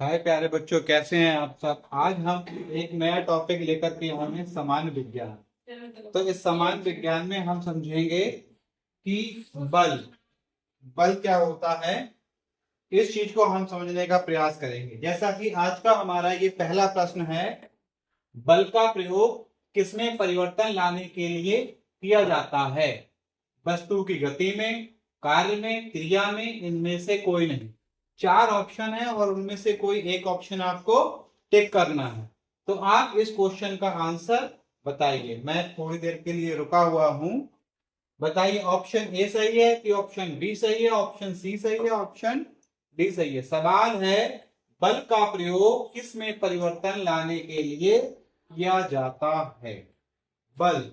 हाय प्यारे बच्चों, कैसे हैं आप सब। आज हम एक नया टॉपिक लेकर के आए हैं, सामान्य विज्ञान। तो इस सामान्य विज्ञान में हम समझेंगे कि बल बल क्या होता है। इस चीज को हम समझने का प्रयास करेंगे। जैसा कि आज का हमारा ये पहला प्रश्न है, बल का प्रयोग किसमें परिवर्तन लाने के लिए किया जाता है। वस्तु की गति में, कार्य में, क्रिया में, इनमें से कोई नहीं। चार ऑप्शन है और उनमें से कोई एक ऑप्शन आपको टिक करना है। तो आप इस क्वेश्चन का आंसर बताइए। मैं थोड़ी देर के लिए रुका हुआ हूं। बताइए, ऑप्शन ए सही है कि ऑप्शन बी सही है, ऑप्शन सी सही है, ऑप्शन डी सही है। सवाल है, बल का प्रयोग किस में परिवर्तन लाने के लिए किया जाता है। बल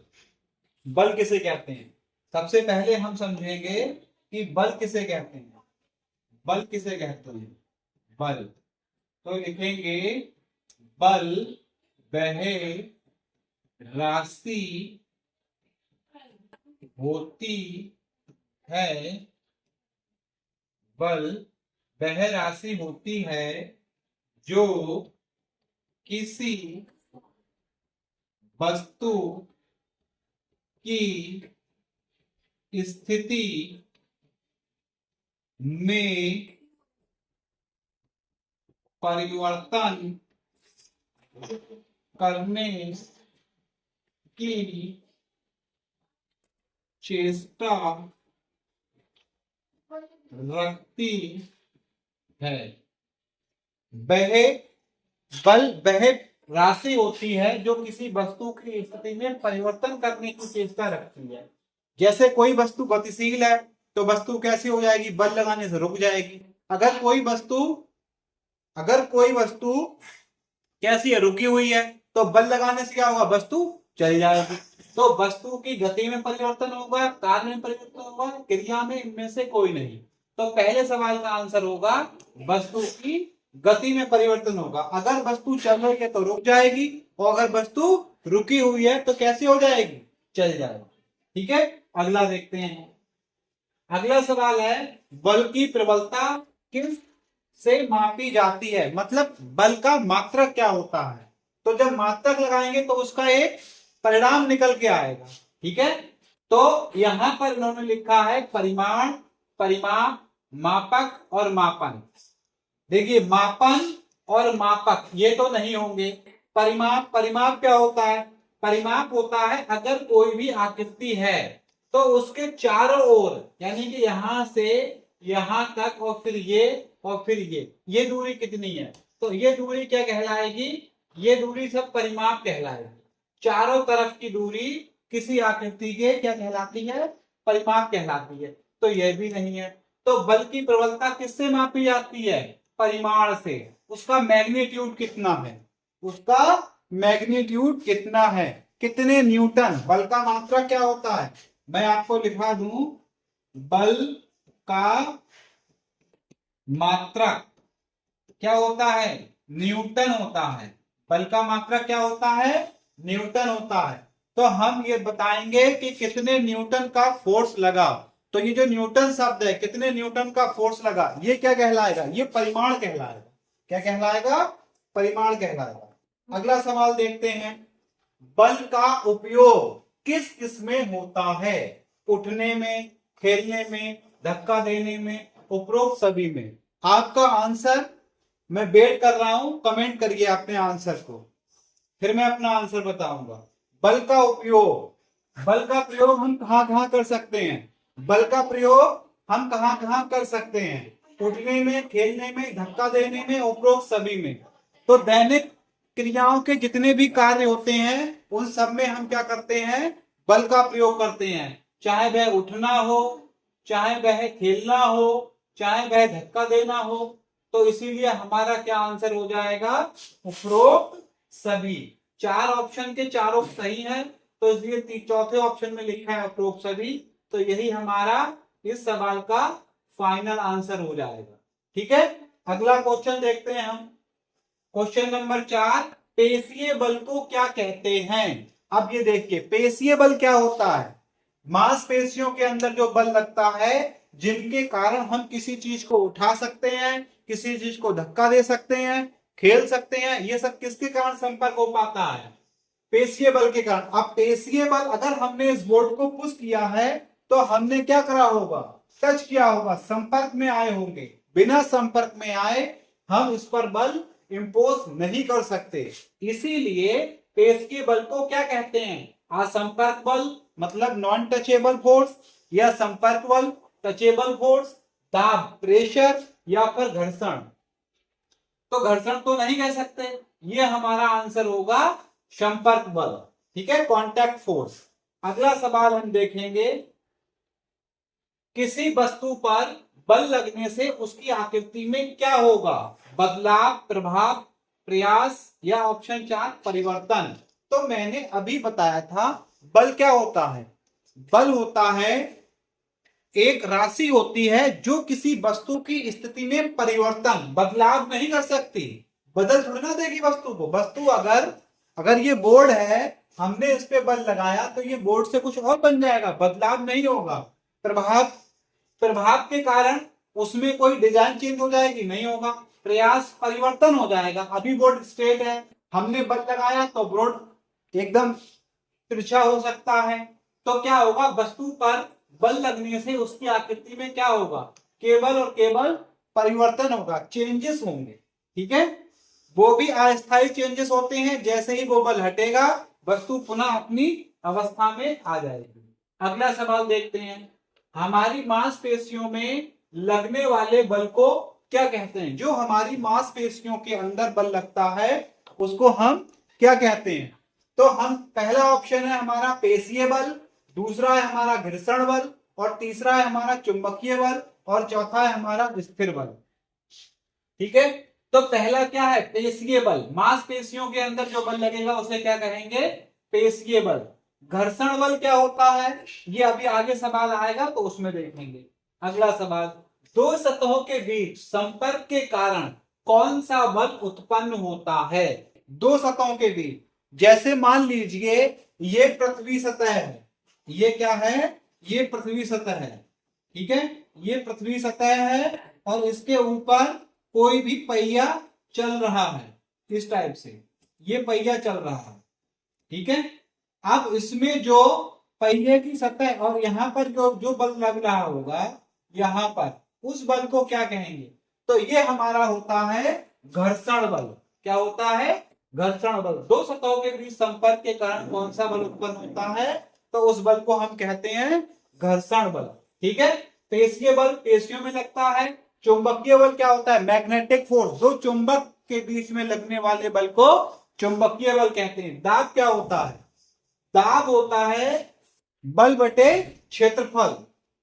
बल किसे कहते हैं। सबसे पहले हम समझेंगे कि बल किसे कहते हैं। बल किसे कहते हैं। बल तो लिखेंगे, बल वह राशि होती है। बल वह राशि होती है जो किसी वस्तु की स्थिति में परिवर्तन करने की चेष्टा रखती है। वह वह राशि होती है जो किसी वस्तु की स्थिति में परिवर्तन करने की चेष्टा रखती है। जैसे कोई वस्तु गतिशील है तो वस्तु कैसी हो जाएगी, बल लगाने से रुक जाएगी। अगर कोई वस्तु कैसी है, रुकी हुई है, तो बल लगाने से क्या होगा, वस्तु चली जाएगी। तो वस्तु की गति में परिवर्तन होगा, कार्य में परिवर्तन होगा, क्रिया में, इनमें से कोई नहीं। तो पहले सवाल का आंसर होगा वस्तु की गति में परिवर्तन होगा। अगर वस्तु चल रही है तो रुक जाएगी, और अगर वस्तु रुकी हुई है तो कैसी हो जाएगी, चल जाएगी। ठीक है, अगला देखते हैं। अगला सवाल है, बल की प्रबलता किस से मापी जाती है। मतलब बल का मात्रक क्या होता है। तो जब मात्रक लगाएंगे तो उसका एक परिणाम निकल के आएगा। ठीक है, तो यहां पर इन्होंने लिखा है परिमाण, परिमाप, मापक और मापन। देखिए, मापन और मापक ये तो नहीं होंगे। परिमाप, परिमाप क्या होता है। परिमाप होता है अगर कोई भी आकृति है तो उसके चारों ओर, यानी कि यहां से यहां तक और फिर ये और फिर ये दूरी कितनी है। तो ये दूरी क्या कहलाएगी, ये दूरी सब परिमाप कहलाएगी। चारों तरफ की दूरी किसी आकृति के क्या कहलाती है, परिमाप कहलाती है। तो यह भी नहीं है। तो बल की प्रबलता किससे मापी जाती है, परिमाण से। उसका मैग्नीट्यूड कितना है, उसका मैग्नीट्यूड कितना है, कितने न्यूटन। बल का मात्रा क्या होता है, मैं आपको लिखा दूं, बल का मात्रक क्या होता है, न्यूटन होता है। बल का मात्रक क्या होता है, न्यूटन होता है। तो हम ये बताएंगे कि कितने न्यूटन का फोर्स लगा। तो ये जो न्यूटन शब्द है, कितने न्यूटन का फोर्स लगा, ये क्या कहलाएगा, ये परिमाण कहलाएगा। क्या कहलाएगा, परिमाण कहलाएगा। अगला सवाल देखते हैं, बल का उपयोग किस किस में होता है। उठने में, खेलने में, धक्का देने में, उपरोक्त सभी में। आपका आंसर मैं वेट कर रहा हूं, कमेंट करिए अपने आंसर को, फिर मैं अपना आंसर बताऊंगा। बल का उपयोग, बल का प्रयोग हम कहां कहां कर सकते हैं। बल का प्रयोग हम कहां कहां कर सकते हैं, उठने में, खेलने में, धक्का देने में, उपरोक्त सभी में। तो दैनिक क्रियाओं के जितने भी कार्य होते हैं उन सब में हम क्या करते हैं, बल का प्रयोग करते हैं। चाहे वह उठना हो, चाहे वह खेलना हो, चाहे वह धक्का देना हो। तो इसीलिए हमारा क्या आंसर हो जाएगा, उपरोक्त सभी। चार ऑप्शन के चारों सही है, तो इसलिए चौथे ऑप्शन में लिखा है उपरोक्त सभी। तो यही हमारा इस सवाल का फाइनल आंसर हो जाएगा। ठीक है, अगला क्वेश्चन देखते हैं हम। क्वेश्चन नंबर 4, पेशीय बल को क्या कहते हैं। अब ये देखिए, पेशीय बल क्या होता है। मांसपेशियों के अंदर जो बल लगता है जिनके कारण हम किसी चीज को उठा सकते हैं, किसी चीज को धक्का दे सकते हैं, खेल सकते हैं। ये सब किसके कारण संपर्क हो पाता है? पेशीय बल के कारण। अब पेशीय बल, अगर हमने इस बोर्ड को पुश किया है तो हमने क्या करा होगा? टच किया होगा, संपर्क में आए होंगे। बिना संपर्क में आए हम इस पर बल इंपोज नहीं कर सकते। इसीलिए पेशीय बल को क्या कहते हैं? असंपर्क बल, मतलब नॉन टचेबल फोर्स, या संपर्क बल टचेबल फोर्स, दाब प्रेशर, या फिर घर्षण। तो घर्षण तो नहीं कह सकते, ये हमारा आंसर होगा संपर्क बल। ठीक है, कॉन्टैक्ट फोर्स। अगला सवाल हम देखेंगे, किसी वस्तु पर बल लगने से उसकी आकृति में क्या होगा? बदलाव, प्रभाव, प्रयास, या ऑप्शन 4 परिवर्तन। तो मैंने अभी बताया था बल क्या होता है। बल होता है एक राशि होती है जो किसी वस्तु की स्थिति में परिवर्तन, बदलाव नहीं कर सकती। बदल थोड़ी ना देगी वस्तु को। वस्तु अगर ये बोर्ड है, हमने इस पे बल लगाया तो ये बोर्ड से कुछ और बन जाएगा, बदलाव नहीं होगा। प्रभाव के कारण उसमें कोई डिजाइन चेंज हो जाएगी? नहीं होगा। प्रयास, परिवर्तन हो जाएगा। अभी बोर्ड स्ट्रेट है, हमने बल लगाया तो बोर्ड एकदम तिरछा हो सकता है। तो क्या होगा? वस्तु पर बल लगने से उसकी आकृति में क्या होगा? केवल और केवल परिवर्तन होगा, चेंजेस होंगे। ठीक है, वो भी अस्थायी चेंजेस होते हैं। जैसे ही वो बल हटेगा, वस्तु पुनः अपनी अवस्था में आ जाएगी। अगला सवाल देखते हैं, हमारी मांसपेशियों में लगने वाले बल को क्या कहते हैं? जो हमारी मांसपेशियों के अंदर बल लगता है उसको हम क्या कहते हैं? तो हम, पहला ऑप्शन है हमारा पेशीय बल, दूसरा है हमारा घर्षण बल, और तीसरा है हमारा चुंबकीय बल, और चौथा है हमारा स्थिर बल। ठीक है, तो पहला क्या है? पेशीय बल। मांसपेशियों के अंदर जो बल लगेगा उसे क्या कहेंगे? पेशीय बल। घर्षण बल क्या होता है? ये अभी आगे सवाल आएगा तो उसमें देखेंगे। अगला सवाल, दो सतहों के बीच संपर्क के कारण कौन सा बल उत्पन्न होता है? दो सतहों के बीच, जैसे मान लीजिए ये पृथ्वी सतह है, ये क्या है? ये पृथ्वी सतह है। ठीक है, ये पृथ्वी सतह है और इसके ऊपर कोई भी पहिया चल रहा है, इस टाइप से ये पहिया चल रहा है। ठीक है, अब इसमें जो पहिए की सतह और यहाँ पर जो बल लग रहा होगा यहाँ पर, उस बल को क्या कहेंगे? तो ये हमारा होता है घर्षण बल। क्या होता है? घर्षण बल। दो सतहों के बीच संपर्क के कारण कौन सा बल उत्पन्न होता है? तो उस बल को हम कहते हैं घर्षण बल। ठीक है, पेशीय बल पेशियों में लगता है। चुंबकीय बल क्या होता है? Magnetic force. दो चुंबक के बीच में लगने वाले बल को चुंबकीय बल कहते हैं। दाब क्या होता है? दाब होता है बल बटे क्षेत्रफल।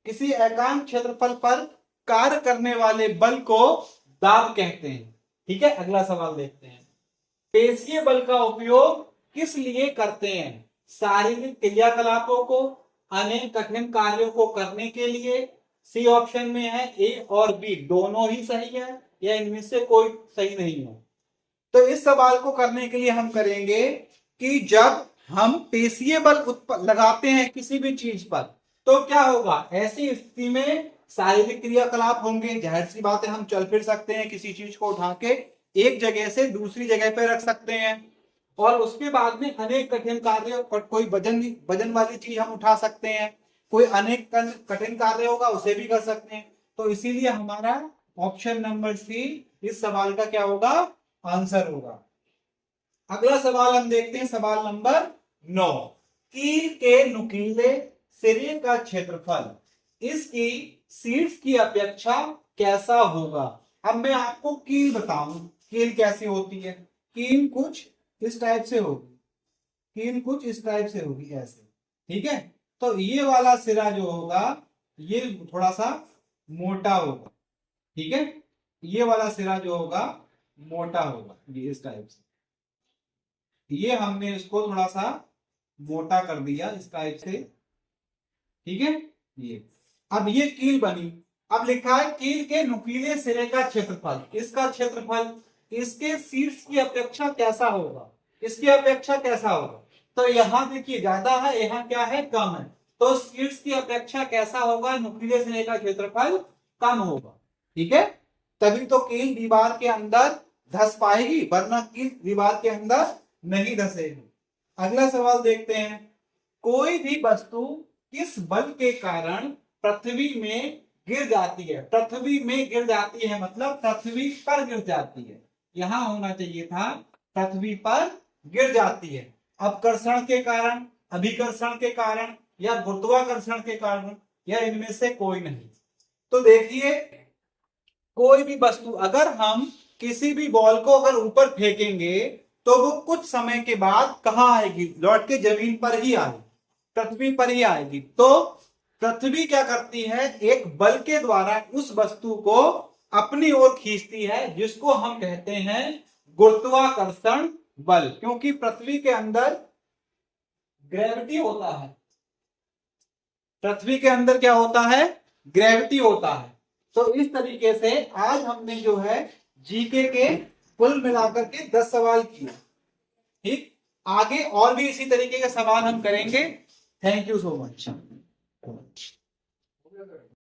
किसी एकांक क्षेत्रफल पर कार्य करने वाले बल को दाब कहते हैं। ठीक है, अगला सवाल देखते हैं, पेशीय बल का उपयोग किस लिए करते हैं? शारीरिक क्रियाकलापों को, अनेक कठिन कार्यों को करने के लिए। सी ऑप्शन में है, ए और बी दोनों ही सही है, या इनमें से कोई सही नहीं है। तो इस सवाल को करने के लिए हम करेंगे कि जब हम पेशीय बल लगाते हैं किसी भी चीज पर तो क्या होगा? ऐसी स्थिति में शारीरिक क्रियाकलाप होंगे। जाहिर सी बात है, हम चल फिर सकते हैं, किसी चीज को उठा के एक जगह से दूसरी जगह पे रख सकते हैं, और उसके बाद में अनेक कठिन कार्य, कोई वजन वाली चीज हम उठा सकते हैं, कोई अनेक कठिन कार्य होगा उसे भी कर सकते हैं। तो इसीलिए हमारा ऑप्शन नंबर सी इस सवाल का क्या होगा? आंसर होगा। अगला सवाल हम देखते हैं, सवाल नंबर 9, कील के नुकीले सिरे का क्षेत्रफल इसकी शीर्ष की अपेक्षा कैसा होगा? अब मैं आपको कील बताऊं, कील कैसी होती है। कील कुछ इस टाइप से होगी, कील कुछ इस टाइप से होगी, ऐसे। ठीक है, तो ये वाला सिरा जो होगा ये थोड़ा सा मोटा होगा। ठीक है, ये वाला सिरा जो होगा मोटा होगा, ये इस टाइप से। ये हमने इसको थोड़ा सा मोटा कर दिया इस टाइप से। ठीक है, ये अब ये कील बनी। अब लिखा है कील के नुकीले सिरे का क्षेत्रफल, इसका क्षेत्रफल इसके शीर्ष की अपेक्षा कैसा होगा? इसकी अपेक्षा कैसा होगा? तो यहाँ देखिए ज्यादा है, यहाँ क्या है? कम है। तो शीर्ष की अपेक्षा कैसा होगा, नुकीले सिरे का क्षेत्रफल कम होगा। ठीक है, तभी तो कील दीवार के अंदर धस पाएगी, वरना कील दीवार के अंदर नहीं धसेगी। अगला सवाल देखते हैं, कोई भी वस्तु किस बल के कारण पृथ्वी में गिर जाती है। पृथ्वी में गिर जाती है मतलब पृथ्वी पर गिर जाती है, यहां होना चाहिए था पृथ्वी पर गिर जाती है। अपकर्षण के कारण, अभिकर्षण के कारण, या गुरुत्वाकर्षण के कारण, या इनमें से कोई नहीं। तो देखिए, कोई भी वस्तु अगर हम किसी भी बॉल को अगर ऊपर फेंकेंगे तो वो कुछ समय के बाद कहां आएगी, लौट के जमीन पर ही आएगी, पृथ्वी पर ही आएगी। तो पृथ्वी क्या करती है, एक बल के द्वारा उस वस्तु को अपनी ओर खींचती है, जिसको हम कहते हैं गुरुत्वाकर्षण बल। क्योंकि पृथ्वी के अंदर ग्रेविटी होता है, पृथ्वी के अंदर क्या होता है, ग्रेविटी होता है। तो इस तरीके से आज हमने जो है जीके के कुल मिलाकर के 10 सवाल किए। ठीक, आगे और भी इसी तरीके के सवाल हम करेंगे। Thank you so much.